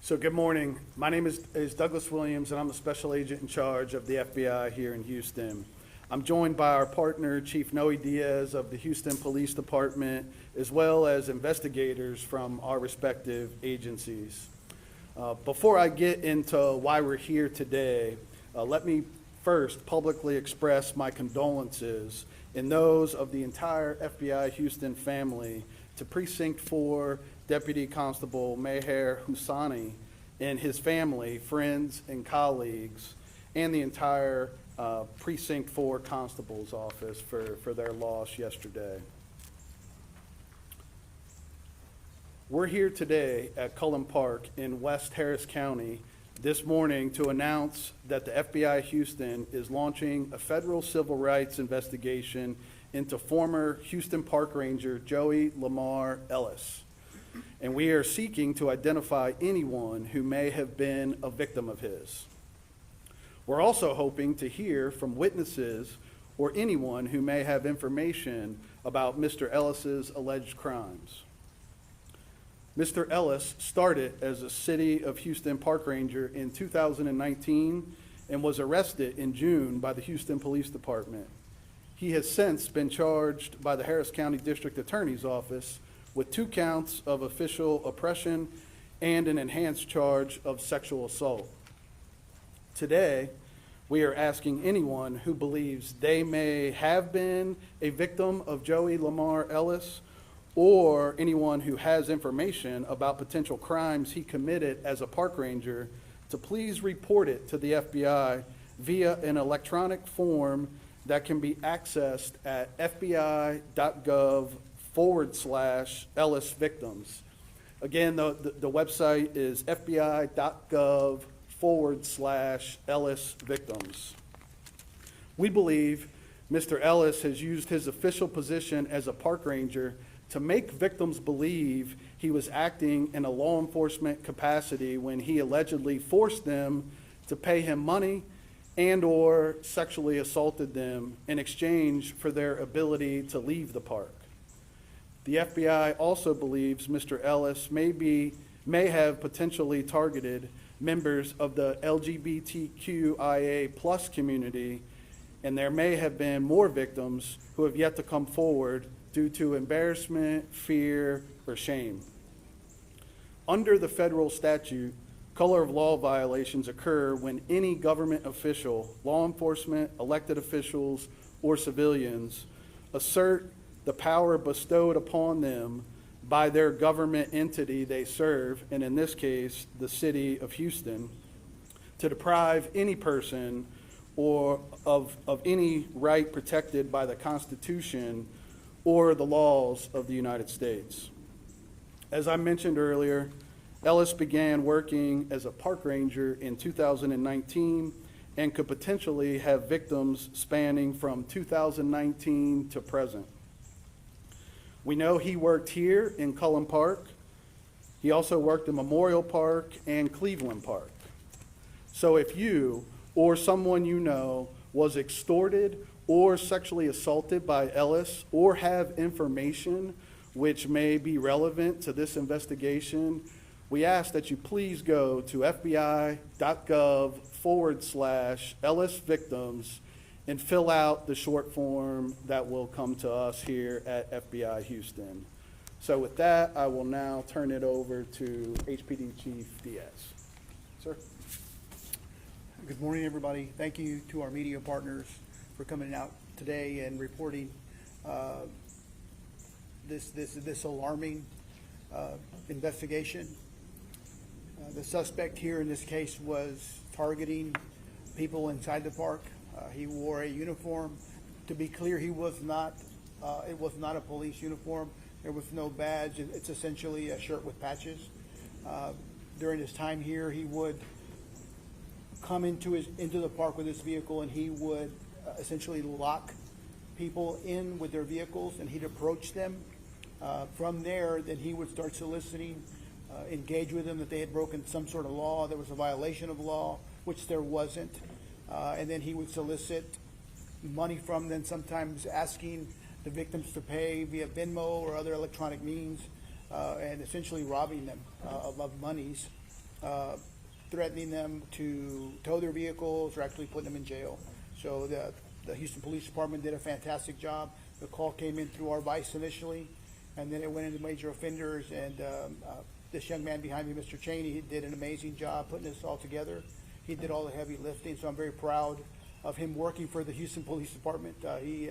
So good morning. My name is Douglas Williams, and I'm the special agent in charge of the FBI here in Houston. I'm joined by our partner, Chief Noe Diaz of the Houston Police Department, as well as investigators from our respective agencies. Before I get into why we're here today, let me first publicly express my condolences and those of the entire FBI Houston family to Precinct 4 Deputy Constable Meher Husani and his family, friends, and colleagues, and the entire Precinct 4 Constable's office for their loss yesterday. We're here today at Cullen Park in West Harris County this morning to announce that the FBI Houston is launching a federal civil rights investigation into former Houston Park Ranger Joey Ellis. And we are seeking to identify anyone who may have been a victim of his. We're also hoping to hear from witnesses or anyone who may have information about Mr. Ellis's alleged crimes. Mr. Ellis started as a City of Houston Park Ranger in 2019 and was arrested in June by the Houston Police Department. He has since been charged by the Harris County District Attorney's Office with 2 counts of official oppression and an enhanced charge of sexual assault. Today, we are asking anyone who believes they may have been a victim of Joey Ellis, or anyone who has information about potential crimes he committed as a park ranger to please report it to the FBI via an electronic form that can be accessed at fbi.gov/Ellis victims. Again, the website is fbi.gov/Ellis victims. We believe Mr. Ellis has used his official position as a park ranger to make victims believe he was acting in a law enforcement capacity when he allegedly forced them to pay him money and or sexually assaulted them in exchange for their ability to leave the park. The FBI also believes Mr. Ellis may have potentially targeted members of the LGBTQIA+ community, and there may have been more victims who have yet to come forward due to embarrassment, fear, or shame. Under the federal statute, color of law violations occur when any government official, law enforcement, elected officials, or civilians assert the power bestowed upon them by their government entity they serve, and in this case, the City of Houston, to deprive any person or of any right protected by the Constitution or the laws of the United States. As I mentioned earlier, Ellis began working as a park ranger in 2019 and could potentially have victims spanning from 2019 to present. We know he worked here in Cullen Park. He also worked in Memorial Park and Cleveland Park. So if you or someone you know was extorted or sexually assaulted by Ellis, or have information which may be relevant to this investigation, we ask that you please go to fbi.gov/Ellis victims and fill out the short form that will come to us here at FBI Houston. So with that, I will now turn it over to HPD Chief Diaz. Sir. Good morning, everybody. Thank you to our media partners for coming out today and reporting this alarming investigation. The suspect here in this case was targeting people inside the park. He wore a uniform. To be clear, he was not. It was not a police uniform. There was no badge. It's essentially a shirt with patches. During his time here, he would come into the park with his vehicle, and he would essentially lock people in with their vehicles, and he'd approach them. From there, then he would start soliciting, engage with them that they had broken some sort of law, there was a violation of law, which there wasn't, and then he would solicit money from them, sometimes asking the victims to pay via Venmo or other electronic means, and essentially robbing them of monies. threatening them to tow their vehicles or actually putting them in jail. So the Houston Police Department did a fantastic job. The call came in through our vice initially, and then it went into major offenders, and this young man behind me, Mr. Cheney, he did an amazing job putting this all together. He did all the heavy lifting, so I'm very proud of him working for the Houston Police Department. He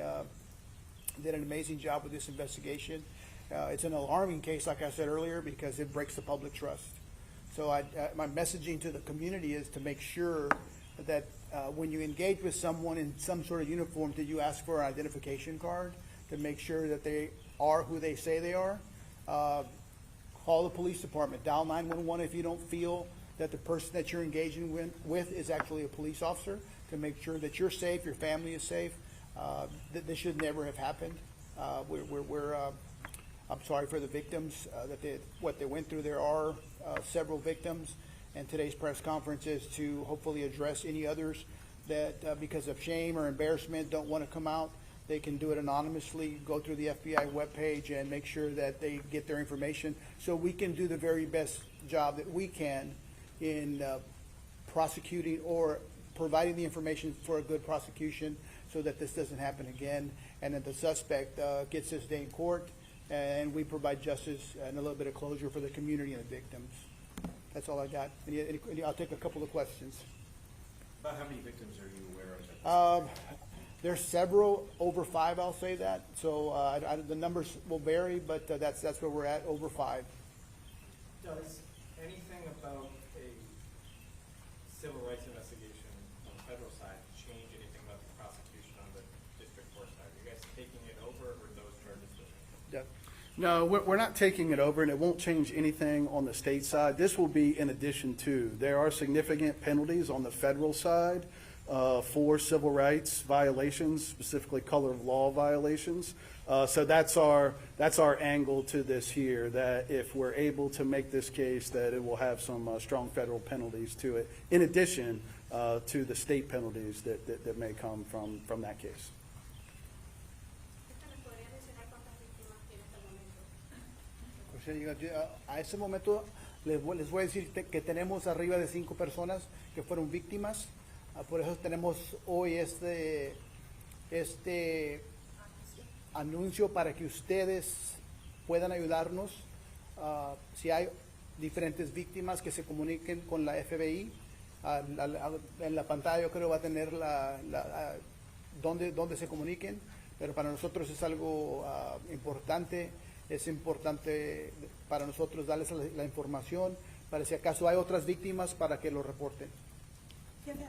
did an amazing job with this investigation. It's an alarming case, like I said earlier, because it breaks the public trust. So my messaging to the community is to make sure that when you engage with someone in some sort of uniform, that you ask for an identification card to make sure that they are who they say they are. Call the police department, dial 911 if you don't feel that the person that you're engaging with is actually a police officer, to make sure that you're safe, your family is safe. This should never have happened. I'm sorry for the victims what they went through. There are several victims, and today's press conference is to hopefully address any others that because of shame or embarrassment don't want to come out. They can do it anonymously, go through the FBI webpage and make sure that they get their information so we can do the very best job that we can in prosecuting or providing the information for a good prosecution so that this doesn't happen again, and that the suspect gets his day in court, and we provide justice and a little bit of closure for the community and the victims. That's all I got. I'll take a couple of questions. About how many victims are you aware of? There's several, over 5, I'll say that. So the numbers will vary, but that's where we're at, over 5. Does anything about a civil rights investigation on the federal side change anything about the prosecution on the district court side? Are you guys taking it over, or those charges still? No, we're not taking it over, and it won't change anything on the state side. This will be in addition to. There are significant penalties on the federal side for civil rights violations, specifically color of law violations. So that's our angle to this here, that if we're able to make this case, that it will have some strong federal penalties to it, in addition to the state penalties that may come from that case. A ese momento les voy a decir que tenemos arriba de 5 personas que fueron víctimas. Por eso tenemos hoy este anuncio para que ustedes puedan ayudarnos. Si hay diferentes víctimas, que se comuniquen con la FBI. En la pantalla yo creo va a tener donde se comuniquen, pero para nosotros es algo importante. Es importante para nosotros darles la información para si acaso hay otras víctimas para que lo reporten. ¿Tiene un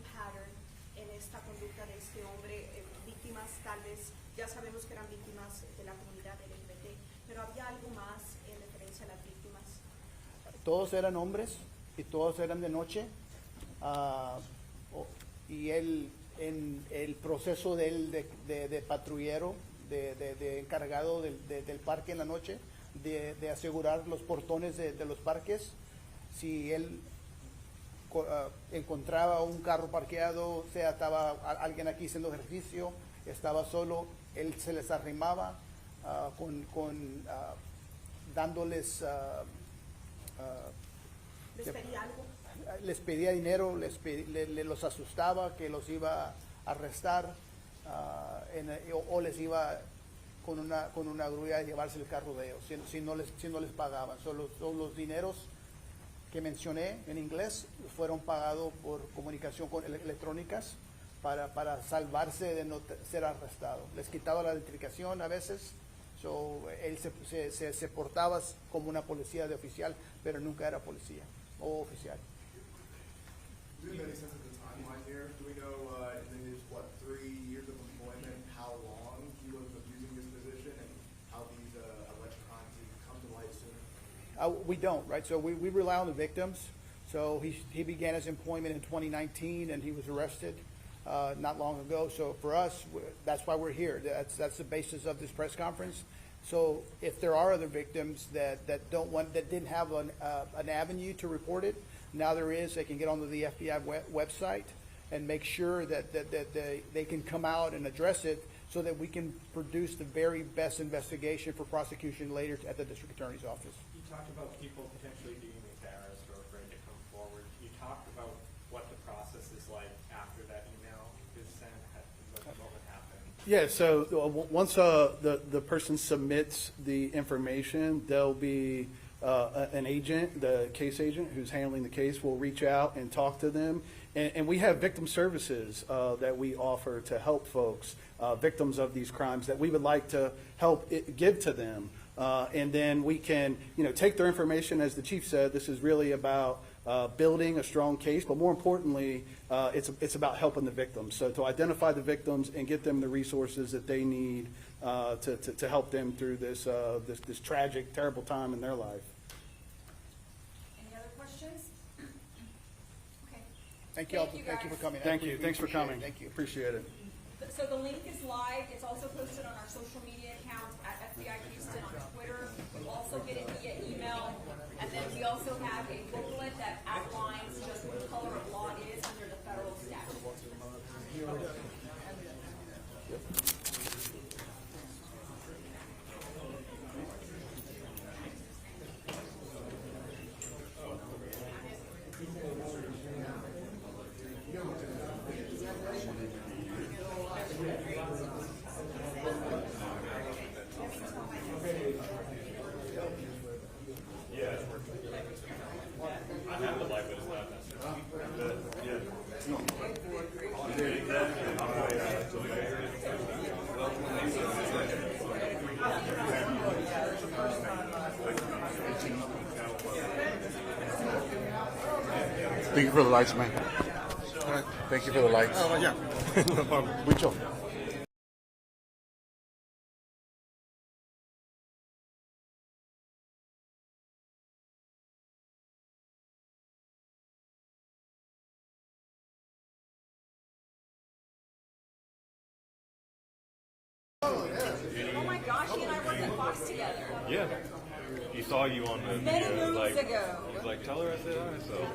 pattern en esta conducta de este hombre? Víctimas, tal vez, ya sabemos que eran víctimas de la comunidad LGBT, pero ¿había algo más en referencia a las víctimas? Todos eran hombres y todos eran de noche. Y él, en el proceso de él de patrullero, de encargado del parque en la noche, de asegurar los portones de los parques, si él encontraba un carro parqueado, sea estaba alguien aquí haciendo ejercicio, estaba solo, él se les arrimaba dándoles ¿Les pedía algo? les pedía dinero, los asustaba que los iba a arrestar, o les iba con una grúa a llevarse el carro de ellos si no les pagaban. Los dineros que mencioné en inglés fueron pagados por comunicación electrónicas para salvarse de no ser arrestado. Les quitaba la identificación a veces, él se portaba como una policía de oficial, pero nunca era policía o oficial. Do we have any sense of the timeline here? Do we know in his, 3 years of employment, how long he was abusing his position and how these alleged crimes even come to light sooner? We don't, right? So we rely on the victims. So he began his employment in 2019, and he was arrested not long ago. So for us, that's why we're here. That's the basis of this press conference. So if there are other victims that didn't have an avenue to report it, now there is. They can get onto the FBI website and make sure that they can come out and address it, so that we can produce the very best investigation for prosecution later at the district attorney's office. ¿Y talked about people potentially being embarrassed or afraid to come forward. You talked about what the process is like after that email is sent, what would happen. Yeah, so once the person submits the information, there'll be an agent, the case agent who's handling the case will reach out and talk to them. And we have victim services that we offer to help folks, victims of these crimes, that we would like to help give to them. And then we can, take their information, as the chief said. This is really about building a strong case, but more importantly, it's about helping the victims. So to identify the victims and get them the resources that they need to help them through this tragic, terrible time in their life. Any other questions? Okay. Thank you all. Thank you, Thank you for guys. coming. Thank you. We Thanks for appreciate it. coming. Thank you. Appreciate it. So the link is live. It's also posted on our social media accounts at FBI Houston on Twitter. You also get it via email. And then we also have a booklet that outlines just what the color of law is under the federal statute. Thank you for the lights, man. All right. Thank you for the lights. Oh, yeah. No problem. Mucho. Oh my gosh, he and I worked at Fox together. Yeah. He saw you on the Many video. moons ago. He was like, tell her I said hi. So Good.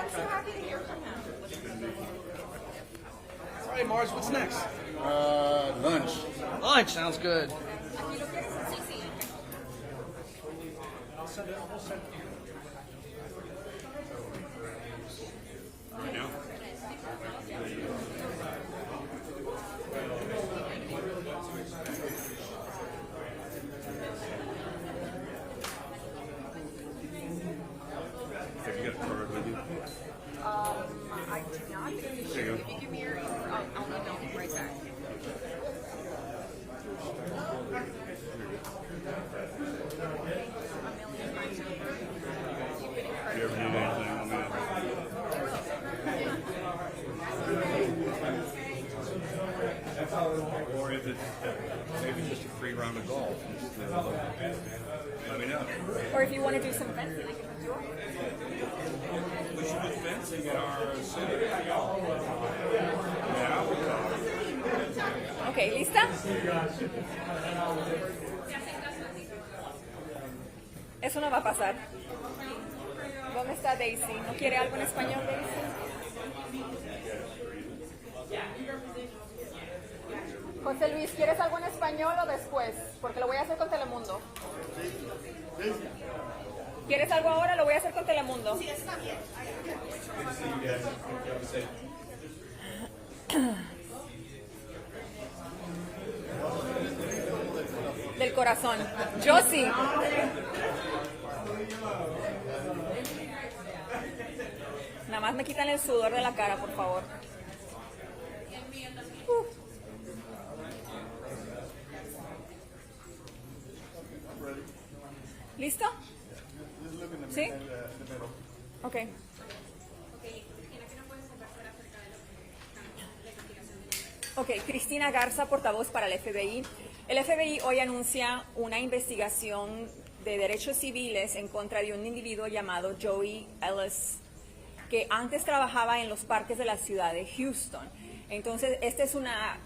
I'm so happy to hear from him. All right, Mars, what's next? Lunch. Lunch sounds good. Aquí lo quieres en CC. right now. Have you got a card with you? I do not. If you give me your email, I'll email you right back. If you ever need anything, let me know. Or if it's maybe just a free round of golf, just let me know. Or if you want to do some fencing, I can hook you up. We should do fencing in our city. Yeah. Ok, ¿lista? Eso no va a pasar. ¿Dónde está Daisy? ¿No quiere algo en español, Daisy? José Luis, ¿quieres algo en español o después? Porque lo voy a hacer con Telemundo. ¿Quieres algo ahora? Lo voy a hacer con Telemundo. Sí, está bien. Del corazón. Yo sí. Nada más me quitan el sudor de la cara, por favor. ¿Listo? ¿Sí? Ok. Ok, Cristina Garza, portavoz para el FBI. El FBI hoy anuncia una investigación de derechos civiles en contra de un individuo llamado Joey Ellis, que antes trabajaba en los parques de la ciudad de Houston. Entonces, esta es una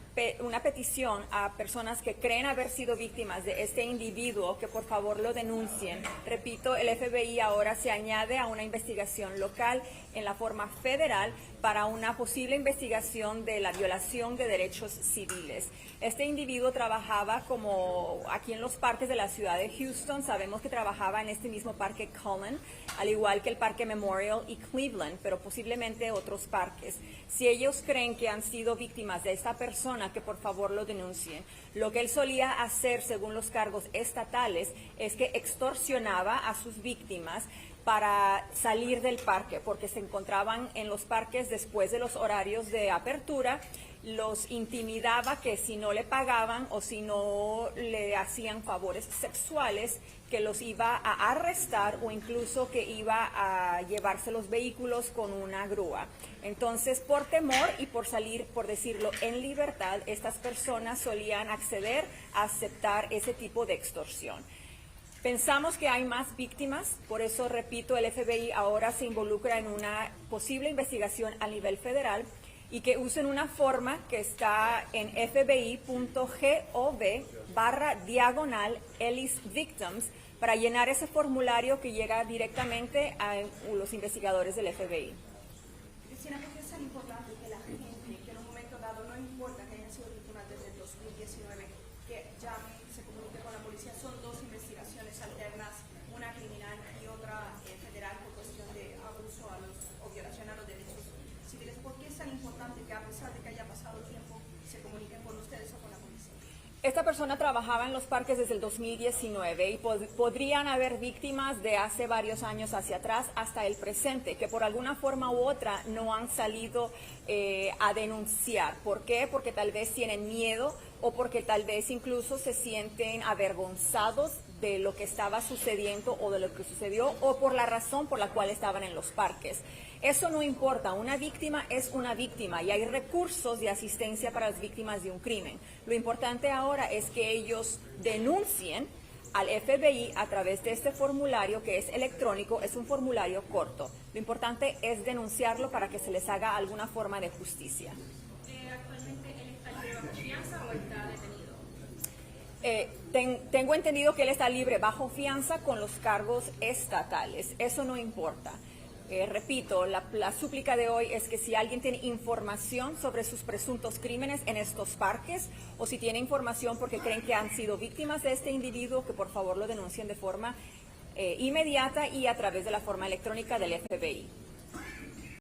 una petición a personas que creen haber sido víctimas de este individuo que por favor lo denuncien. Repito, el FBI ahora se añade a una investigación local en la forma federal para una posible investigación de la violación de derechos civiles. Este individuo trabajaba como aquí en los parques de la ciudad de Houston. Sabemos que trabajaba en este mismo parque Cullen, al igual que el parque Memorial y Cleveland, pero posiblemente otros parques. Si ellos creen que han sido víctimas de esta persona, que por favor lo denuncien. Lo que él solía hacer, según los cargos estatales, es que extorsionaba a sus víctimas para salir del parque, porque se encontraban en los parques después de los horarios de apertura, los intimidaba que si no le pagaban o si no le hacían favores sexuales, que los iba a arrestar o incluso que iba a llevarse los vehículos con una grúa. Entonces, por temor y por salir, por decirlo, en libertad, estas personas solían acceder a aceptar ese tipo de extorsión. Pensamos que hay más víctimas, por eso, repito, el FBI ahora se involucra en una posible investigación a nivel federal y que usen una forma que está en fbi.gov/Ellis Victims para llenar ese formulario que llega directamente a los investigadores del FBI. Cristina, ¿por qué es tan importante que la gente, que en un momento dado, no importa que hayan sido víctimas desde el 2019, que llamen, se comunique con la policía? Son dos investigaciones alternas, una criminal y otra federal por cuestión de abuso o violación a los derechos civiles. ¿Por qué es tan importante que a pesar de que haya pasado tiempo, se comuniquen con ustedes o con la policía? Esta persona trabajaba en los parques desde el 2019 y podrían haber víctimas de hace varios años hacia atrás hasta el presente, que por alguna forma u otra no han salido a denunciar. ¿Por qué? Porque tal vez tienen miedo o porque tal vez incluso se sienten avergonzados de lo que estaba sucediendo o de lo que sucedió o por la razón por la cual estaban en los parques. Eso no importa, una víctima es una víctima y hay recursos de asistencia para las víctimas de un crimen. Lo importante ahora es que ellos denuncien al FBI a través de este formulario que es electrónico, es un formulario corto. Lo importante es denunciarlo para que se les haga alguna forma de justicia. ¿Actualmente él está libre bajo fianza o está detenido? Tengo entendido que él está libre bajo fianza con los cargos estatales. Eso no importa. Repito, la súplica de hoy es que si alguien tiene información sobre sus presuntos crímenes en estos parques o si tiene información porque creen que han sido víctimas de este individuo, que por favor lo denuncien de forma inmediata y a través de la forma electrónica del FBI.